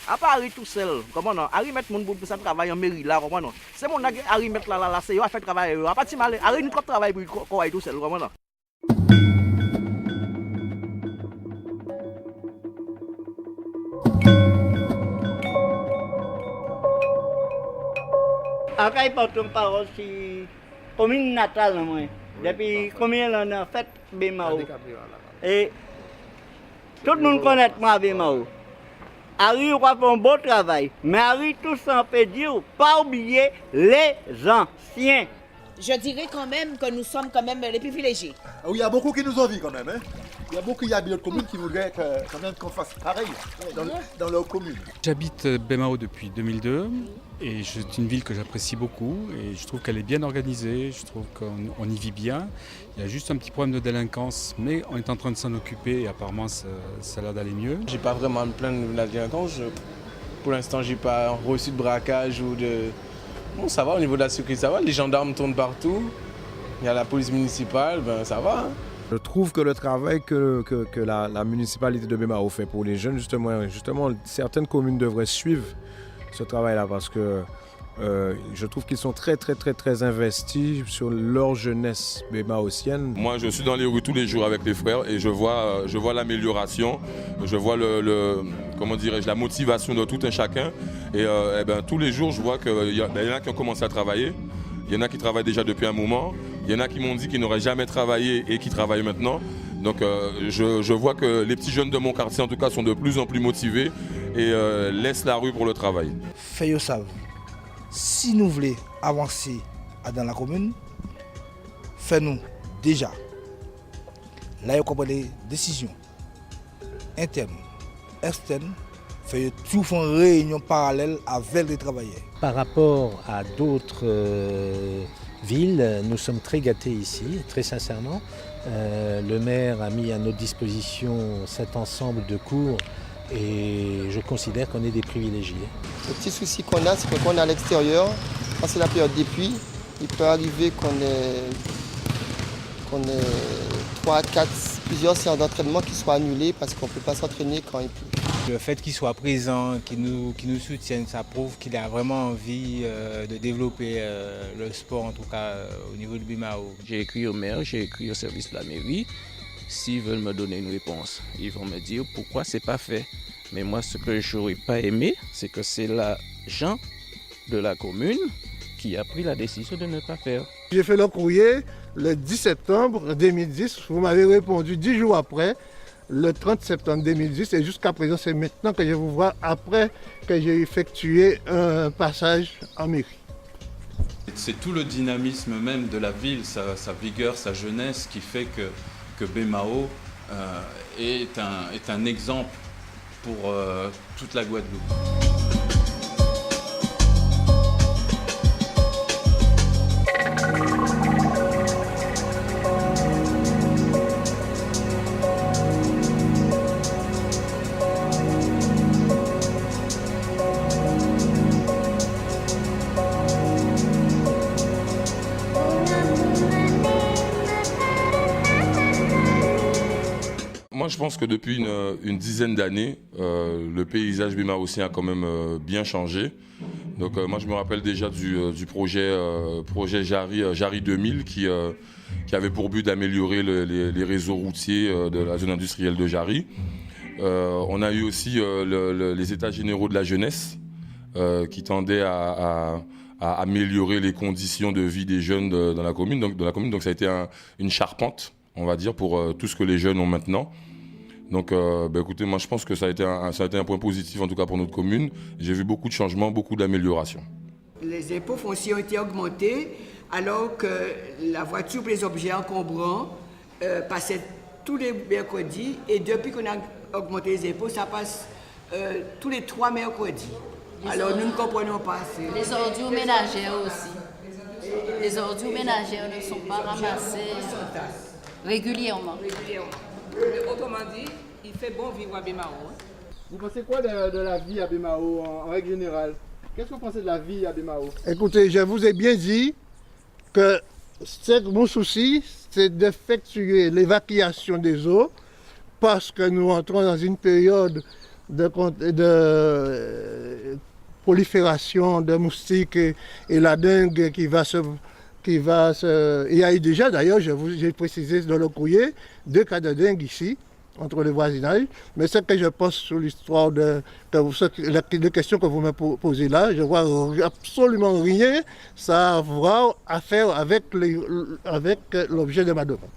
À part Harry tout seul, comment non? Harry met mon pour ça travail en mairie là, comment non? C'est mon Harry met là, c'est eux a fait travail. À partir mal, Harry nous travail pour quoi tout seul, comment non? Après, il porte une parole sur commune natale, moi. Depuis combien d'années on a fait Bemao? Et tout le monde connaît moi Bemao. Harry a fait un beau travail, mais Harry, tout ça, on peut dire, pas oublier les anciens. Je dirais quand même que nous sommes quand même les privilégiés. Oui, il y a beaucoup qui nous envient quand même. Hein? Il y a beaucoup qui habitent notre commune qui voudraient quand même qu'on fasse pareil dans leur commune. J'habite Bemao depuis 2002 et c'est une ville que j'apprécie beaucoup et je trouve qu'elle est bien organisée, je trouve qu'on y vit bien. Il y a juste un petit problème de délinquance, mais on est en train de s'en occuper et apparemment ça a l'air d'aller mieux. J'ai pas vraiment à me plaindre de la délinquance. Pour l'instant, j'ai pas reçu de braquage ou de... Bon, ça va, au niveau de la sécurité, ça va. Les gendarmes tournent partout. Il y a la police municipale, ben ça va. Hein. Je trouve que le travail que la municipalité de Bemao fait pour les jeunes, justement, certaines communes devraient suivre ce travail-là parce que je trouve qu'ils sont très investis sur leur jeunesse bémaotienne. Moi, je suis dans les rues tous les jours avec les frères et je vois l'amélioration, je vois comment dirais-je, la motivation de tout un chacun. Et tous les jours, je vois qu'il y en a qui ont commencé à travailler, il y en a qui travaillent déjà depuis un moment, il y en a qui m'ont dit qu'ils n'auraient jamais travaillé et qui travaillent maintenant. Donc je vois que les petits jeunes de mon quartier, en tout cas, sont de plus en plus motivés et laissent la rue pour le travail. Fait savent. Si nous voulons avancer dans la commune, fais-nous déjà. Là, il y a des décisions internes, externes, fait tout une réunion parallèle avec les travailleurs. Par rapport à d'autres villes, nous sommes très gâtés ici, très sincèrement. Le maire a mis à notre disposition cet ensemble de cours et je considère qu'on est des privilégiés. Le petit souci qu'on a, c'est que quand on est à l'extérieur, quand c'est la période des pluies, il peut arriver qu'on ait 3, 4, plusieurs séances d'entraînement qui soient annulées parce qu'on ne peut pas s'entraîner quand il pleut. Le fait qu'il soit présent, qu'il nous soutienne, ça prouve qu'il a vraiment envie de développer le sport, en tout cas au niveau du Bemao. J'ai écrit au maire, j'ai écrit au service de la mairie. S'ils veulent me donner une réponse, ils vont me dire pourquoi c'est pas fait. Mais moi, ce que je n'aurais pas aimé, c'est que c'est l'agent de la commune qui a pris la décision de ne pas faire. J'ai fait le courrier le 10 septembre 2010. Vous m'avez répondu 10 jours après, le 30 septembre 2010. Et jusqu'à présent, c'est maintenant que je vous vois après que j'ai effectué un passage en mairie. C'est tout le dynamisme même de la ville, sa vigueur, sa jeunesse qui fait que Bemao est un exemple pour toute la Guadeloupe. Moi, je pense que depuis une dizaine d'années, le paysage bémaotien a quand même bien changé. Donc, moi, je me rappelle déjà du projet Jari 2000 qui avait pour but d'améliorer les réseaux routiers de la zone industrielle de Jari. On a eu aussi les états généraux de la jeunesse qui tendaient à améliorer les conditions de vie des jeunes dans la commune. Donc, ça a été une charpente, on va dire, pour tout ce que les jeunes ont maintenant. Donc, écoutez, moi je pense que ça a été un point positif, en tout cas pour notre commune. J'ai vu beaucoup de changements, beaucoup d'améliorations. Les impôts fonciers ont été augmentés, alors que la voiture pour les objets encombrants passait tous les mercredis. Et depuis qu'on a augmenté les impôts, ça passe tous les 3 mercredis. Alors nous ne comprenons pas. Les ordures ménagères aussi. Les ordures ménagères ne sont pas ramassées régulièrement. Autrement dit, il fait bon vivre à Bemao. Vous pensez quoi de la vie à Bemao en règle générale? Qu'est-ce que vous pensez de la vie à Bemao? Écoutez, je vous ai bien dit que mon souci, c'est d'effectuer l'évacuation des eaux parce que nous entrons dans une période de prolifération de moustiques et la dengue qui va se... Il y a eu déjà, d'ailleurs, j'ai précisé dans le courrier, 2 cas de dengue ici, entre le voisinage. Mais ce que je pense sur l'histoire les questions que vous me posez là, je vois absolument rien, ça à faire avec l'objet de ma demande.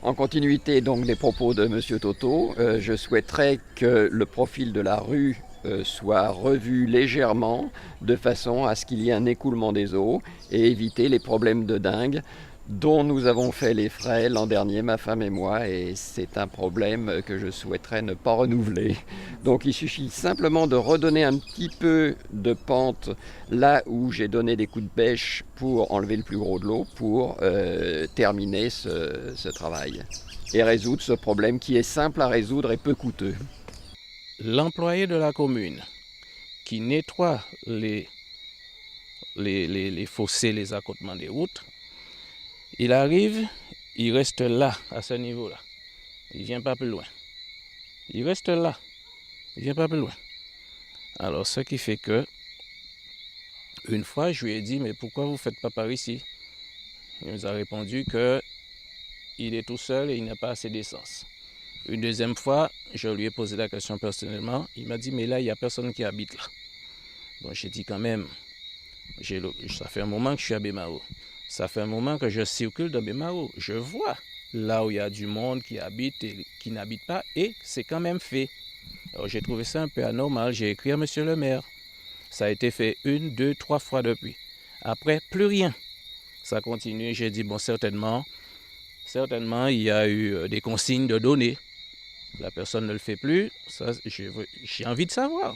En continuité donc des propos de M. Toto, je souhaiterais que le profil de la rue soit revu légèrement de façon à ce qu'il y ait un écoulement des eaux et éviter les problèmes de dengue dont nous avons fait les frais l'an dernier, ma femme et moi, et c'est un problème que je souhaiterais ne pas renouveler. Donc il suffit simplement de redonner un petit peu de pente là où j'ai donné des coups de pêche pour enlever le plus gros de l'eau, pour terminer ce travail et résoudre ce problème qui est simple à résoudre et peu coûteux. L'employé de la commune qui nettoie les fossés, les accotements des routes, il arrive, il reste là, à ce niveau-là. Il ne vient pas plus loin. Il reste là, il ne vient pas plus loin. Alors, ce qui fait que, une fois, je lui ai dit, mais pourquoi vous ne faites pas par ici? Il nous a répondu qu'il est tout seul et il n'a pas assez d'essence. Une deuxième fois, je lui ai posé la question personnellement. Il m'a dit, mais là, il n'y a personne qui habite là. Bon, j'ai dit quand même, ça fait un moment que je suis à Bemao. Ça fait un moment que je circule dans Bemao. Je vois là où il y a du monde qui habite et qui n'habite pas, et c'est quand même fait. Alors j'ai trouvé ça un peu anormal. J'ai écrit à monsieur le maire. Ça a été fait 1, 2, 3 fois depuis. Après, plus rien. Ça continue. J'ai dit, bon, certainement, il y a eu des consignes de donner. La personne ne le fait plus. Ça, j'ai envie de savoir.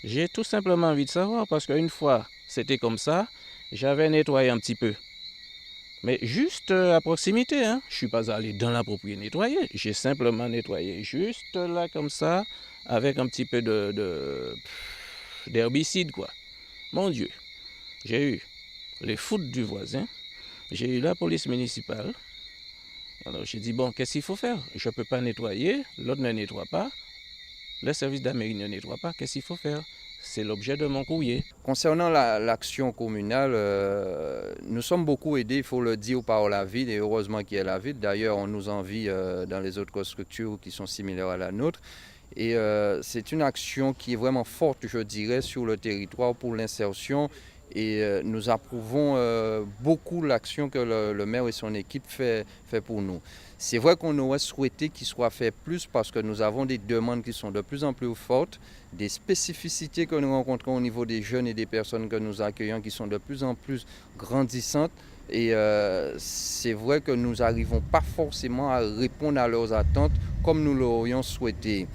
J'ai tout simplement envie de savoir, parce qu'une fois, c'était comme ça, j'avais nettoyé un petit peu. Mais juste à proximité, hein. Je ne suis pas allé dans la propriété nettoyer. J'ai simplement nettoyé juste là comme ça, avec un petit peu d'herbicide, quoi. Mon Dieu, j'ai eu les foudres du voisin, j'ai eu la police municipale. Alors j'ai dit, bon, qu'est-ce qu'il faut faire? Je ne peux pas nettoyer, l'autre ne nettoie pas, le service de la mairie ne nettoie pas, qu'est-ce qu'il faut faire? C'est l'objet de mon courrier. Concernant l'action communale, nous sommes beaucoup aidés, il faut le dire, par la ville, et heureusement qu'il y a la ville. D'ailleurs, on nous envie dans les autres structures qui sont similaires à la nôtre. Et c'est une action qui est vraiment forte, je dirais, sur le territoire pour l'insertion. Et nous approuvons beaucoup l'action que le maire et son équipe fait pour nous. C'est vrai qu'on aurait souhaité qu'il soit fait plus, parce que nous avons des demandes qui sont de plus en plus fortes, des spécificités que nous rencontrons au niveau des jeunes et des personnes que nous accueillons qui sont de plus en plus grandissantes. Et c'est vrai que nous n'arrivons pas forcément à répondre à leurs attentes comme nous l'aurions souhaité.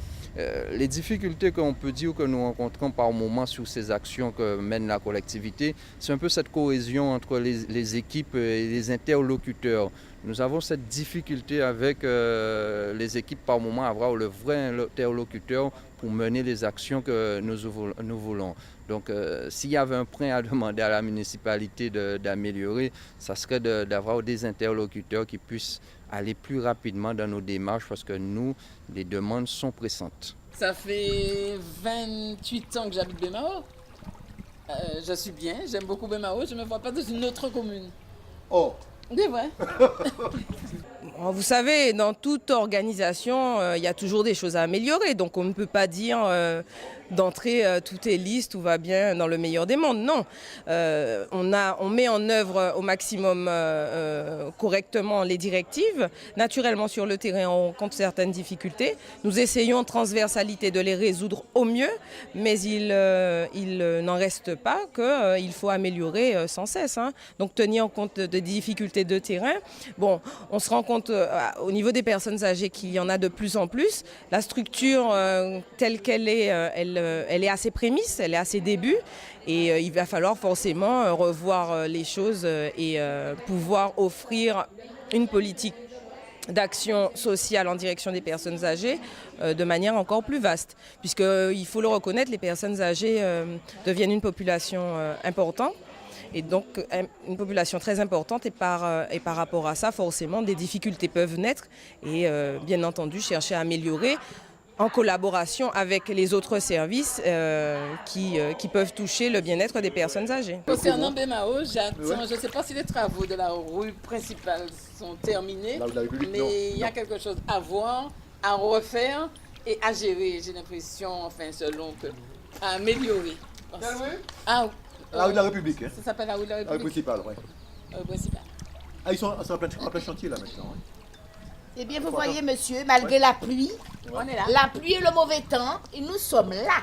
Les difficultés qu'on peut dire que nous rencontrons par moment sur ces actions que mène la collectivité, c'est un peu cette cohésion entre les équipes et les interlocuteurs. Nous avons cette difficulté avec les équipes par moment à avoir le vrai interlocuteur pour mener les actions que nous voulons. Donc s'il y avait un point à demander à la municipalité d'améliorer, ça serait d'avoir des interlocuteurs qui puissent aller plus rapidement dans nos démarches, parce que nous, les demandes sont pressantes. Ça fait 28 ans que j'habite Bemao. Je suis bien, j'aime beaucoup Bemao, je ne me vois pas dans une autre commune. Oh. C'est vrai. Vous savez, dans toute organisation, il y a toujours des choses à améliorer. Donc on ne peut pas dire d'entrée tout est lisse, tout va bien dans le meilleur des mondes. Non, on met en œuvre au maximum correctement les directives. Naturellement, sur le terrain, on rencontre certaines difficultés. Nous essayons en transversalité de les résoudre au mieux, mais il n'en reste pas qu'il faut améliorer sans cesse. Hein. Donc tenir compte des difficultés de terrain. Bon, on se rend compte au niveau des personnes âgées qu'il y en a de plus en plus. La structure telle qu'elle est, elle est à ses prémices, elle est à ses débuts, et il va falloir forcément revoir les choses et pouvoir offrir une politique d'action sociale en direction des personnes âgées de manière encore plus vaste. Puisqu'il faut le reconnaître, les personnes âgées deviennent une population importante. Et donc une population très importante, et par rapport à ça, forcément, des difficultés peuvent naître, et bien entendu chercher à améliorer en collaboration avec les autres services qui peuvent toucher le bien-être des personnes âgées. Concernant BMAO, j'attends, je ne sais pas si les travaux de la rue principale sont terminés, mais il y a quelque chose à voir, à refaire et à gérer, j'ai l'impression, enfin selon que, à améliorer. Quelle rue? La rue de la République. Ça s'appelle la rue de la République. La rue principale, oui. Principale. Ils sont en plein chantier là maintenant. Eh bien, vous voyez, monsieur, malgré la pluie, on est là. La pluie et le mauvais temps, et nous sommes là.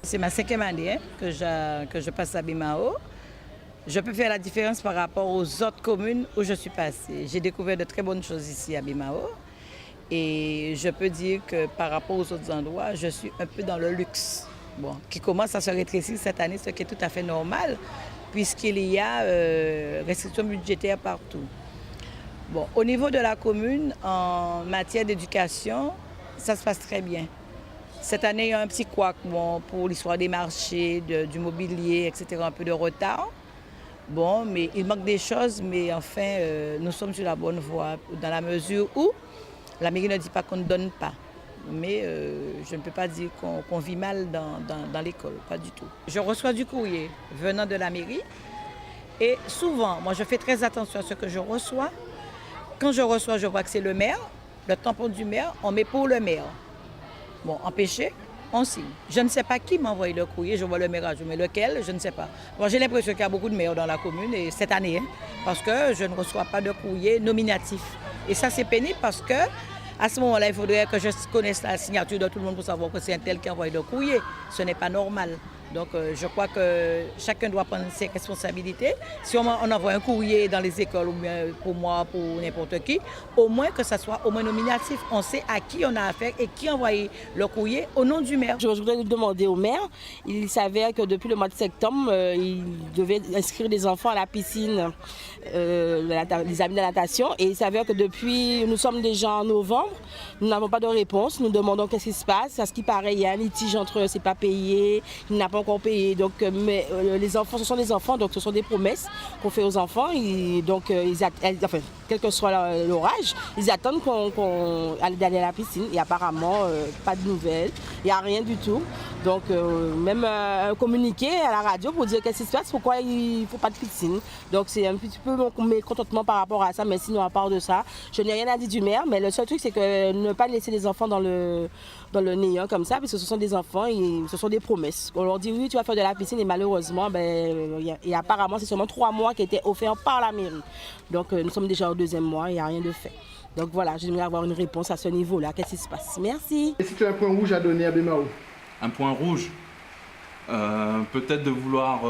C'est ma 5e année que je passe à BMAO. Je peux faire la différence par rapport aux autres communes où je suis passée. J'ai découvert de très bonnes choses ici à BMAO. Et je peux dire que par rapport aux autres endroits, je suis un peu dans le luxe. Bon, qui commence à se rétrécir cette année, ce qui est tout à fait normal, puisqu'il y a restrictions budgétaires partout. Bon, au niveau de la commune, en matière d'éducation, ça se passe très bien. Cette année, il y a un petit couac pour l'histoire des marchés, du mobilier, etc., un peu de retard. Bon, mais il manque des choses, mais enfin, nous sommes sur la bonne voie, dans la mesure où la mairie ne dit pas qu'on ne donne pas. Mais je ne peux pas dire qu'on vit mal dans l'école, pas du tout. Je reçois du courrier venant de la mairie et souvent, moi je fais très attention à ce que je reçois. Quand je reçois, je vois que c'est le maire, le tampon du maire, on met pour le maire. Bon, empêché, on signe. Je ne sais pas qui m'a envoyé le courrier, je vois le maire, je mets lequel, je ne sais pas. Bon, j'ai l'impression qu'il y a beaucoup de maires dans la commune et cette année, parce que je ne reçois pas de courrier nominatif. Et ça c'est pénible parce que à ce moment-là, il faudrait que je connaisse la signature de tout le monde pour savoir que c'est un tel qui a envoyé le courrier. Ce n'est pas normal. Donc je crois que chacun doit prendre ses responsabilités. Si on envoie un courrier dans les écoles, ou bien pour moi, pour n'importe qui, au moins que ça soit au moins nominatif. On sait à qui on a affaire et qui a envoyé le courrier au nom du maire. Je voudrais demander au maire, il s'avère que depuis le mois de septembre, il devait inscrire des enfants à la piscine, les amis de natation. Et il s'avère que depuis, nous sommes déjà en novembre, nous n'avons pas de réponse. Nous demandons qu'est-ce qui se passe. À ce qui paraît, il y a un litige entre eux, c'est pas payé, il n'a pas encore payé. Donc, mais les enfants, ce sont des enfants, donc ce sont des promesses qu'on fait aux enfants. Et donc, enfin, quel que soit l'orage, ils attendent qu'on d'aller à la piscine. Et apparemment, pas de nouvelles, il n'y a rien du tout. Donc, même communiquer à la radio pour dire qu'est-ce qui se passe, pourquoi il ne faut pas de piscine. Donc, c'est un petit peu mon mécontentement par rapport à ça. Mais sinon, à part de ça, je n'ai rien à dire du maire. Mais le seul truc, c'est que ne pas laisser les enfants dans le néant comme ça, parce que ce sont des enfants et ce sont des promesses. On leur dit oui, tu vas faire de la piscine et malheureusement, et apparemment, c'est seulement 3 mois qui étaient offerts par la mairie. Donc, nous sommes déjà au 2e mois et il n'y a rien de fait. Donc voilà, j'aimerais avoir une réponse à ce niveau-là. Qu'est-ce qui se passe? Merci. Est-ce que tu as un point rouge à donner à BMAO? Un point rouge, peut-être de vouloir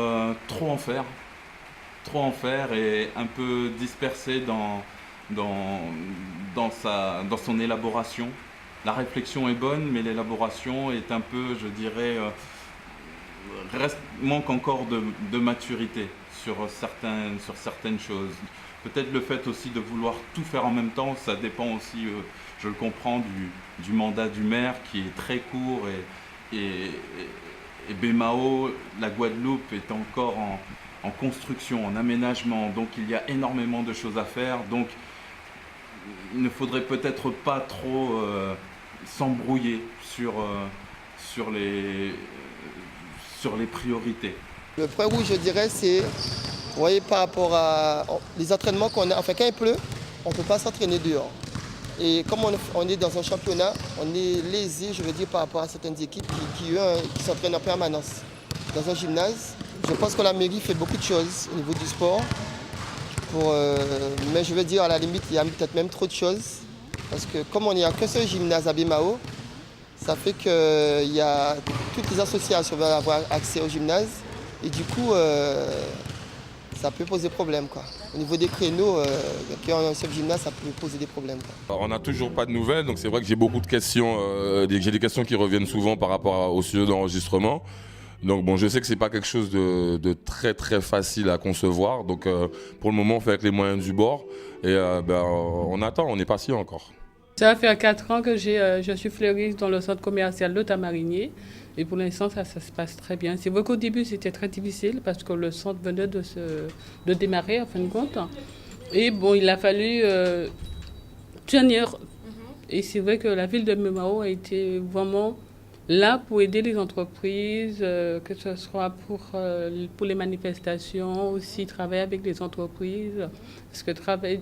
trop en faire et un peu disperser dans son élaboration. La réflexion est bonne, mais l'élaboration est un peu, je dirais, manque encore de maturité sur certaines choses. Peut-être le fait aussi de vouloir tout faire en même temps, ça dépend aussi, je le comprends, du mandat du maire qui est très court et BMAO, la Guadeloupe est encore en construction, en aménagement, donc il y a énormément de choses à faire. Donc il ne faudrait peut-être pas trop s'embrouiller sur les priorités. Le point rouge, je dirais, c'est, vous voyez, par rapport à les entraînements qu'on a, enfin quand il pleut, on ne peut pas s'entraîner dehors. Et comme on est dans un championnat, on est lésé, je veux dire, par rapport à certaines équipes qui s'entraînent en permanence. Dans un gymnase, je pense que la mairie fait beaucoup de choses au niveau du sport. Mais je veux dire, à la limite, il y a peut-être même trop de choses. Parce que comme on n'y a qu'un seul gymnase à BMAO, ça fait que toutes les associations veulent avoir accès au gymnase. Et du coup, ça peut poser problème, quoi. Au niveau des créneaux, qu'il y a un seul gymnase, ça peut poser des problèmes, quoi. Alors, on n'a toujours pas de nouvelles, donc c'est vrai que j'ai beaucoup de questions, j'ai des questions qui reviennent souvent par rapport au studio d'enregistrement. Donc bon, je sais que c'est pas quelque chose de très très facile à concevoir. Donc pour le moment, on fait avec les moyens du bord et on attend, on est patient encore. Ça va faire 4 ans que je suis fleuriste dans le centre commercial de Tamarinier. Et pour l'instant, ça se passe très bien. C'est vrai qu'au début, c'était très difficile parce que le centre venait de démarrer, en fin de compte. Et bon, il a fallu tenir. Et c'est vrai que la ville de Bemao a été vraiment là pour aider les entreprises, que ce soit pour les manifestations, aussi travailler avec les entreprises. Parce que travailler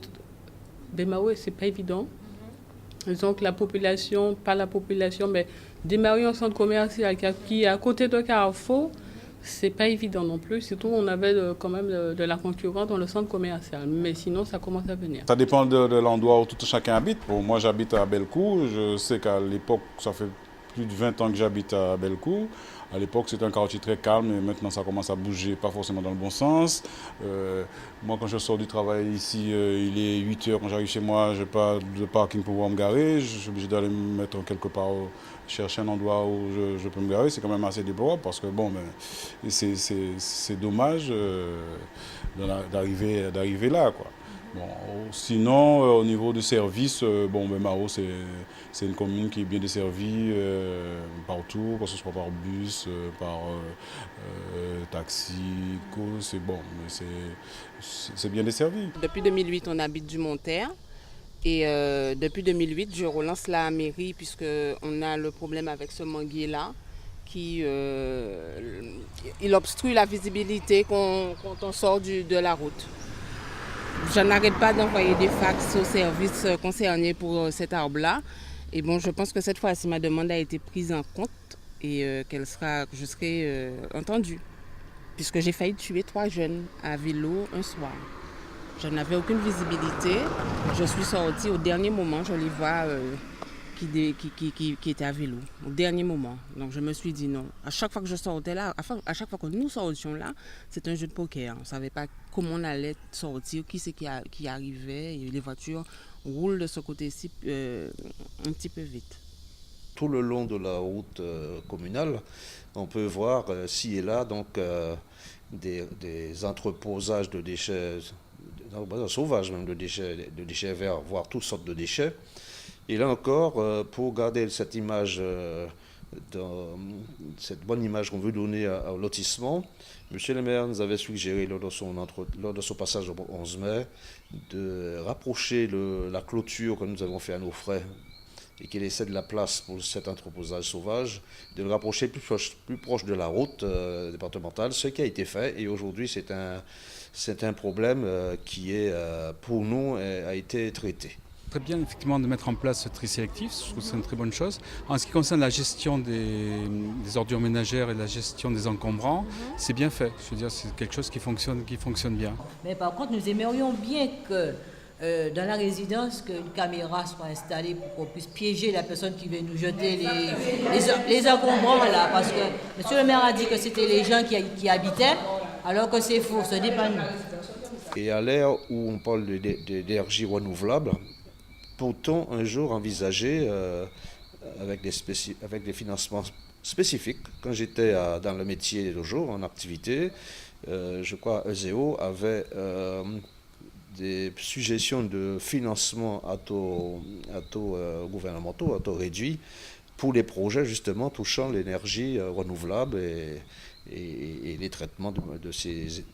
Bemao, c'est pas évident. Donc la population, pas la population, mais démarrer un centre commercial qui est à côté de Carrefour, c'est pas évident non plus. Surtout on avait quand même de la concurrence dans le centre commercial. Mais sinon, ça commence à venir. Ça dépend de l'endroit où tout chacun habite. Bon, moi, j'habite à Bellecour. Je sais qu'à l'époque, ça fait plus de 20 ans que j'habite à Bellecour. À l'époque, c'était un quartier très calme et maintenant, ça commence à bouger, pas forcément dans le bon sens. Moi, quand je sors du travail ici, il est 8 h. Quand j'arrive chez moi, je n'ai pas de parking pour pouvoir me garer. Je suis obligé d'aller me mettre quelque part, chercher un endroit où je peux me garer. C'est quand même assez déplorable parce que bon, c'est dommage d'arriver là, quoi. Bon, sinon, au niveau du service, Bemao, c'est une commune qui est bien desservie partout, que ce soit par bus, par taxi, c'est bon, mais c'est bien desservi. Depuis 2008, on habite du Monterre. Et depuis 2008, je relance la mairie puisqu'on a le problème avec ce manguier-là qui il obstrue la visibilité quand on sort de la route. Je n'arrête pas d'envoyer des fax aux services concernés pour cet arbre-là. Et bon, je pense que cette fois-ci, ma demande a été prise en compte et que je serai entendue. Puisque j'ai failli tuer 3 jeunes à vélo un soir. Je n'avais aucune visibilité. Je suis sortie au dernier moment, je les vois qui étaient à vélo, au dernier moment. Donc je me suis dit non. À chaque fois que je sortais là, à chaque fois que nous sortions là, c'est un jeu de poker. On ne savait pas comment on allait sortir, qui c'est qui arrivait. Et les voitures roulent de ce côté-ci un petit peu vite. Tout le long de la route communale, on peut voir ci et là donc, des entreposages de déchets, sauvages même, de déchets verts, voire toutes sortes de déchets. Et là encore, pour garder cette image, cette bonne image qu'on veut donner au lotissement, M. le maire nous avait suggéré lors de son passage au 11 mai de rapprocher la clôture que nous avons fait à nos frais et qui laissait de la place pour cet entreposage sauvage, de le rapprocher plus proche de la route départementale, ce qui a été fait. Et aujourd'hui, c'est un problème qui, pour nous, a été traité. Très bien effectivement de mettre en place ce tri sélectif, je trouve que c'est une très bonne chose. En ce qui concerne la gestion des ordures ménagères et la gestion des encombrants, c'est bien fait. Je veux dire, c'est quelque chose qui fonctionne bien. Mais par contre, nous aimerions bien que dans la résidence, qu'une caméra soit installée pour qu'on puisse piéger la personne qui veut nous jeter les encombrants là. Parce que M. le maire a dit que c'était les gens qui habitaient, alors que c'est faux, ce n'est pas nous. Et à l'ère où on parle d'énergie renouvelable, peut-on un jour envisager, avec des financements spécifiques, quand j'étais dans le métier de jour, en activité, je crois ESEO avait des suggestions de financement à taux gouvernementaux, à taux réduit, pour les projets justement touchant l'énergie renouvelable et les traitements de ces